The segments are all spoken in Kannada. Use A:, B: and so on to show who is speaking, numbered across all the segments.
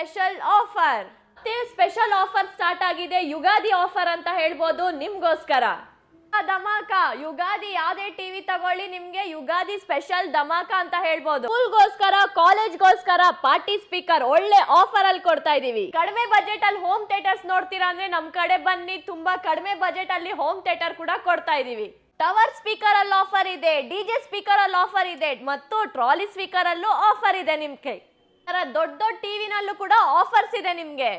A: Special offer. Special offer start ಆಗಿದೆ. ಯುಗಾದಿ ಆಫರ್ ಅಂತ ಹೇಳ್ಬೋದು ನಿಮ್ಗೋಸ್ಕರ. ಧಮಾಕ ಯುಗಾದಿ ಯಾವ್ದೇ ಟಿವಿ ತಗೊಳ್ಳಿ ನಿಮ್ಗೆ ಯುಗಾದಿ ಸ್ಪೆಷಲ್ ಧಮಾಕ ಅಂತ ಹೇಳ್ಬೋದು. ಸ್ಕೂಲ್ಗೋಸ್ಕರ, ಕಾಲೇಜ್ಗೋಸ್ಕರ ಪಾರ್ಟಿ ಸ್ಪೀಕರ್ ಒಳ್ಳೆ ಆಫರ್ ಅಲ್ಲಿ ಕೊಡ್ತಾ ಇದೀವಿ. ಕಡಿಮೆ ಬಜೆಟ್ ಅಲ್ಲಿ ಹೋಮ್ ಥಿಯೇಟರ್ಸ್ ನೋಡ್ತೀರಾ ಅಂದ್ರೆ ನಮ್ ಕಡೆ ಬನ್ನಿ. ತುಂಬಾ ಕಡಿಮೆ ಬಜೆಟ್ ಅಲ್ಲಿ ಹೋಮ್ ಥಿಯೇಟರ್ ಕೂಡ ಕೊಡ್ತಾ ಇದೀವಿ. ಟವರ್ ಸ್ಪೀಕರ್ ಅಲ್ಲಿ ಆಫರ್ ಇದೆ, ಡಿಜೆ ಸ್ಪೀಕರ್ ಅಲ್ಲಿ ಆಫರ್ ಇದೆ ಮತ್ತು ಟ್ರಾಲಿ ಸ್ಪೀಕರ್ ಅಲ್ಲೂ ಆಫರ್ ಇದೆ. ನಿಮ್ಗೆ ದೊಡ್ಡ ದೊಡ್ಡ ಟಿವಿನಲ್ಲೂ ಕೂಡ ಆಫರ್ಸ್ ಇದೆ ನಿಮ್ಗೆ.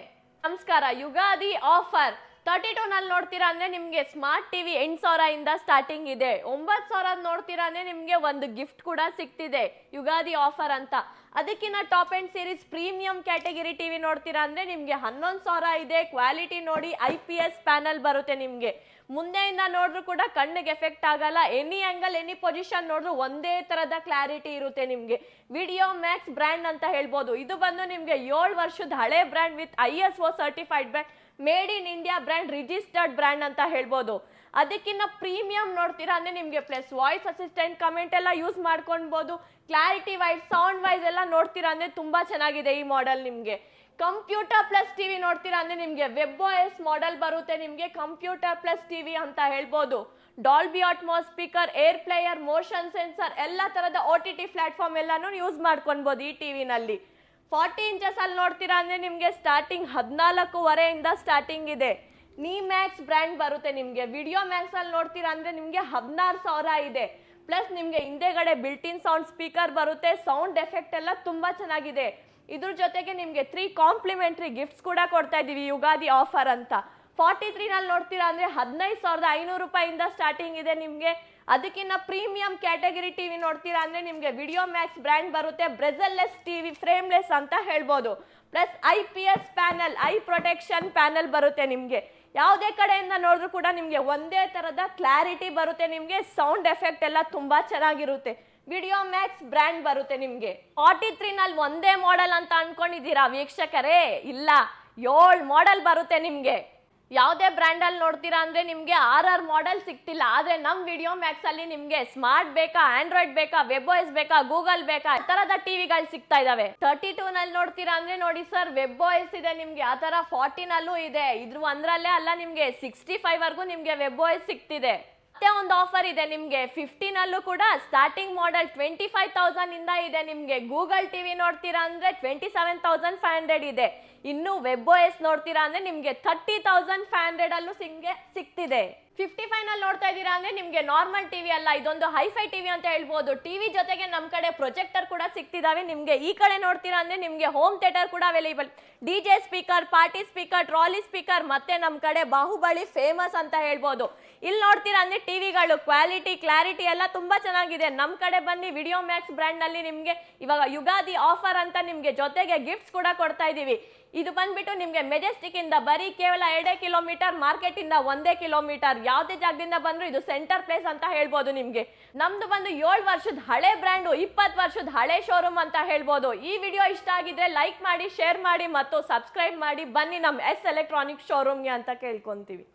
A: ನಮಸ್ಕಾರ. ಯುಗಾದಿ ಆಫರ್ 32 ನಲ್ಲಿ ನೋಡ್ತೀರಾ ಅಂದ್ರೆ ನಿಮ್ಗೆ ಸ್ಮಾರ್ಟ್ ಟಿವಿ 8,000 ಇಂದ ಸ್ಟಾರ್ಟಿಂಗ್ ಇದೆ. 9,000 ನೋಡ್ತೀರಾ ಅಂದ್ರೆ ನಿಮ್ಗೆ ಒಂದು ಗಿಫ್ಟ್ ಕೂಡ ಸಿಗ್ತಿದೆ ಯುಗಾದಿ ಆಫರ್ ಅಂತ. ಅದಕ್ಕಿಂತ top and series premium category TV ನೋಡ್ತೀರಾ ಅಂದ್ರೆ ನಿಮ್ಗೆ 11,000 ಇದೆ. ಕ್ವಾಲಿಟಿ ನೋಡಿ IPS ಪ್ಯಾನಲ್ ಬರುತ್ತೆ ನಿಮ್ಗೆ. ಮುಂದೆಯಿಂದ ನೋಡಿದ್ರು ಕೂಡ ಕಣ್ಣಿಗೆ ಎಫೆಕ್ಟ್ ಆಗಲ್ಲ. ಎನಿ ಆಂಗಲ್ ಎನಿ ಪೊಸಿಷನ್ ನೋಡಿದ್ರು ಒಂದೇ ತರದ ಕ್ಲಾರಿಟಿ ಇರುತ್ತೆ ನಿಮ್ಗೆ. ವಿಡಿಯೋ ಮ್ಯಾಕ್ಸ್ ಬ್ರ್ಯಾಂಡ್ ಅಂತ ಹೇಳ್ಬೋದು. ಇದು ಬಂದು ನಿಮ್ಗೆ 7 ವರ್ಷದ ಹಳೆ brand with ISO certified brand, made in India brand, registered brand ಅಂತ ಹೇಳ್ಬೋದು. ಅದಕ್ಕಿಂತ ಪ್ರೀಮಿಯಂ ನೋಡ್ತೀರಾ ಅಂದ್ರೆ ನಿಮ್ಗೆ ಪ್ಲಸ್ ವಾಯ್ಸ್ ಅಸಿಸ್ಟೆಂಟ್ ಕಮೆಂಟ್ ಎಲ್ಲ ಯೂಸ್ ಮಾಡ್ಕೊಳ್ಬಹುದು. ಕ್ಲಾರಿಟಿ ವೈಸ್ ಸೌಂಡ್ ವೈಸ್ ಎಲ್ಲ ನೋಡ್ತೀರಾ ಅಂದ್ರೆ ತುಂಬಾ ಚೆನ್ನಾಗಿದೆ ಈ ಮಾಡೆಲ್. ನಿಮ್ಗೆ ಕಂಪ್ಯೂಟರ್ ಪ್ಲಸ್ ಟಿವಿ ನೋಡ್ತೀರಾ ಅಂದ್ರೆ ನಿಮ್ಗೆ WebOS ಮಾಡೆಲ್ ಬರುತ್ತೆ. ನಿಮ್ಗೆ ಕಂಪ್ಯೂಟರ್ ಪ್ಲಸ್ ಟಿವಿ ಅಂತ ಹೇಳ್ಬೋದು. Dolby Atmos speaker, air player, motion sensor ಎಲ್ಲ ತರದ OTT ಪ್ಲಾಟ್ಫಾರ್ಮ್ ಎಲ್ಲಾನು ಯೂಸ್ ಮಾಡ್ಕೊಳ್ಬಹುದು ಈ ಟಿವಿನಲ್ಲಿ. 40 ಇಂಚಸ್ ಅಲ್ಲಿ ನೋಡ್ತೀರಾ ಅಂದ್ರೆ ನಿಮ್ಗೆ ಸ್ಟಾರ್ಟಿಂಗ್ 14,500 ಸ್ಟಾರ್ಟಿಂಗ್ ಇದೆ. ನೀ ಮ್ಯಾಕ್ಸ್ ಬ್ರ್ಯಾಂಡ್ ಬರುತ್ತೆ ನಿಮ್ಗೆ. ವಿಡಿಯೋ ಮ್ಯಾಕ್ಸ್ ಅಲ್ಲಿ ನೋಡ್ತೀರಾ ಅಂದ್ರೆ ನಿಮ್ಗೆ 16,000 ಇದೆ. ಪ್ಲಸ್ ನಿಮ್ಗೆ ಹಿಂದೆಗಡೆ ಬಿಲ್ಟ್ ಇನ್ ಸೌಂಡ್ ಸ್ಪೀಕರ್ ಬರುತ್ತೆ. ಸೌಂಡ್ ಎಫೆಕ್ಟ್ ಎಲ್ಲ ತುಂಬಾ ಚೆನ್ನಾಗಿದೆ. ಇದ್ರ ಜೊತೆಗೆ ನಿಮ್ಗೆ 3 ಕಾಂಪ್ಲಿಮೆಂಟರಿ ಗಿಫ್ಟ್ಸ್ ಕೂಡ ಕೊಡ್ತಾ ಇದೀವಿ ಯುಗಾದಿ ಆಫರ್ ಅಂತ. 43 ನಲ್ಲಿ ನೋಡ್ತೀರಾ ಅಂದ್ರೆ 15,500 ರೂಪಾಯಿಂದ ಸ್ಟಾರ್ಟಿಂಗ್ ಇದೆ ನಿಮ್ಗೆ. ಅದಕ್ಕಿಂತ ಪ್ರೀಮಿಯಂ ಕ್ಯಾಟಗರಿ ಟಿವಿ ನೋಡ್ತೀರಾ ಅಂದ್ರೆ ನಿಮ್ಗೆ ವಿಡಿಯೋ ಮ್ಯಾಕ್ಸ್ ಬ್ರ್ಯಾಂಡ್ ಬರುತ್ತೆ. ಬ್ರೆಜಲ್ಲೆಸ್ ಟಿವಿ, ಫ್ರೇಮ್ಲೆಸ್ ಅಂತ ಹೇಳ್ಬೋದು. Plus IPS panel, I protection panel ಬರುತ್ತೆ ನಿಮ್ಗೆ. ಯಾವುದೇ ಕಡೆಯಿಂದ ನೋಡಿದ್ರು ಕೂಡ ನಿಮ್ಗೆ ಒಂದೇ ತರದ ಕ್ಲಾರಿಟಿ ಬರುತ್ತೆ ನಿಮ್ಗೆ. ಸೌಂಡ್ ಎಫೆಕ್ಟ್ ಎಲ್ಲ ತುಂಬಾ ಚೆನ್ನಾಗಿರುತ್ತೆ. ವಿಡಿಯೋ ಮ್ಯಾಕ್ಸ್ ಬ್ರ್ಯಾಂಡ್ ಬರುತ್ತೆ ನಿಮ್ಗೆ. 43 ನಲ್ಲಿ ಒಂದೇ ಮಾಡೆಲ್ ಅಂತ ಅನ್ಕೊಂಡಿದ್ದೀರಾ ವೀಕ್ಷಕರೇ? ಇಲ್ಲ, 7 ಮಾಡೆಲ್ ಬರುತ್ತೆ ನಿಮ್ಗೆ. ಯಾವುದೇ ಬ್ರ್ಯಾಂಡ್ ಅಲ್ಲಿ ನೋಡ್ತೀರಾ ಅಂದ್ರೆ ನಿಮ್ಗೆ 6 ಮಾಡೆಲ್ ಸಿಗ್ತಿಲ್ಲ. ಆದ್ರೆ ನಮ್ ವಿಡಿಯೋ ಮ್ಯಾಕ್ಸ್ ಅಲ್ಲಿ ನಿಮ್ಗೆ ಸ್ಮಾರ್ಟ್ ಬೇಕಾ, ಆಂಡ್ರಾಯ್ಡ್ ಬೇಕಾ, WebOS ಬೇಕಾ, ಗೂಗಲ್ ಬೇಕಾ, ಆ ತರದ ಟಿವಿಗಳು ಸಿಗ್ತಾ ಇದಾವೆ. 32 ನಲ್ಲಿ ನೋಡ್ತೀರಾ ಅಂದ್ರೆ ನೋಡಿ ಸರ್, WebOS ಇದೆ ನಿಮ್ಗೆ. ಆ ತರ 40 ನಲ್ಲೂ ಇದೆ. ಇದ್ರ ಒಂದ್ರಲ್ಲೇ ಅಲ್ಲ, ನಿಮ್ಗೆ 65 ವರ್ಗೂ ನಿಮ್ಗೆ WebOS ಸಿಗ್ತಿದೆ. ಮತ್ತೆ ಒಂದು ಆಫರ್ ಇದೆ ನಿಮ್ಗೆ. 50 ನಲ್ಲೂ ಕೂಡ ಸ್ಟಾರ್ಟಿಂಗ್ ಮಾಡೆಲ್ 25,000 ಇಂದ ಇದೆ ನಿಮ್ಗೆ. ಗೂಗಲ್ ಟಿವಿ ನೋಡ್ತೀರಾ ಅಂದ್ರೆ 27,500 ಇದೆ. ಇನ್ನು WebOS ನೋಡ್ತೀರಾ ಅಂದ್ರೆ ನಿಮ್ಗೆ 30,500 ಅಲ್ಲೂ ಸಿಗ್ತಿದೆ. 55 ನಲ್ಲಿ ನೋಡ್ತಾ ಇದ್ದೀರಾ ಅಂದ್ರೆ ನಿಮ್ಗೆ ನಾರ್ಮಲ್ ಟಿವಿ ಅಲ್ಲ, ಇದೊಂದು ಹೈಫೈ ಟಿವಿ ಅಂತ ಹೇಳ್ಬೋದು. ಟಿವಿ ಜೊತೆಗೆ ನಮ್ ಕಡೆ ಪ್ರೊಜೆಕ್ಟರ್ ಕೂಡ ಸಿಗ್ತಿದಾವೆ ನಿಮ್ಗೆ. ಈ ಕಡೆ ನೋಡ್ತೀರಾ ಅಂದ್ರೆ ನಿಮ್ಗೆ ಹೋಮ್ ಥಿಯೇಟರ್ ಕೂಡ available. DJ speaker, party speaker, trolley speaker, ಮತ್ತೆ ನಮ್ ಕಡೆ ಬಾಹುಬಲಿ ಫೇಮಸ್ ಅಂತ ಹೇಳ್ಬೋದು. ಇಲ್ಲಿ ನೋಡ್ತೀರಾ ಅಂದ್ರೆ ಟಿವಿಗಳು ಕ್ವಾಲಿಟಿ, ಕ್ಲಾರಿಟಿ ಎಲ್ಲ ತುಂಬಾ ಚೆನ್ನಾಗಿದೆ. ನಮ್ ಕಡೆ ಬನ್ನಿ. ವಿಡಿಯೋ ಮ್ಯಾಕ್ಸ್ ಬ್ರ್ಯಾಂಡ್ ನಲ್ಲಿ ನಿಮ್ಗೆ ಇವಾಗ ಯುಗಾದಿ ಆಫರ್ ಅಂತ ನಿಮ್ಗೆ ಜೊತೆಗೆ ಗಿಫ್ಟ್ಸ್ ಕೂಡ ಕೊಡ್ತಾ ಇದೀವಿ. ಇದು ಬಂದ್ಬಿಟ್ಟು ನಿಮ್ಗೆ ಮೆಜೆಸ್ಟಿಕ್ ಇಂದ ಬರೀ ಕೇವಲ 2 ಕಿಲೋಮೀಟರ್, ಮಾರ್ಕೆಟ್ ಇಂದ 1 ಕಿಲೋಮೀಟರ್. ಯಾವುದೇ ಜಾಗದಿಂದ ಬಂದ್ರು ಇದು ಸೆಂಟರ್ ಪ್ಲೇಸ್ ಅಂತ ಹೇಳ್ಬೋದು ನಿಮ್ಗೆ. ನಮ್ದು ಬಂದು 7 ವರ್ಷದ ಹಳೆ ಬ್ರ್ಯಾಂಡು, 20 ವರ್ಷದ ಹಳೆ ಶೋರೂಮ್ ಅಂತ ಹೇಳ್ಬೋದು. ಈ ವಿಡಿಯೋ ಇಷ್ಟ ಆಗಿದ್ರೆ ಲೈಕ್ ಮಾಡಿ, ಶೇರ್ ಮಾಡಿ ಮತ್ತು ಸಬ್ಸ್ಕ್ರೈಬ್ ಮಾಡಿ. ಬನ್ನಿ ನಮ್ ಎಸ್ ಎಲೆಕ್ಟ್ರಾನಿಕ್ ಶೋರೂಮ್ಗೆ ಅಂತ ಕೇಳ್ಕೊಂತೀವಿ.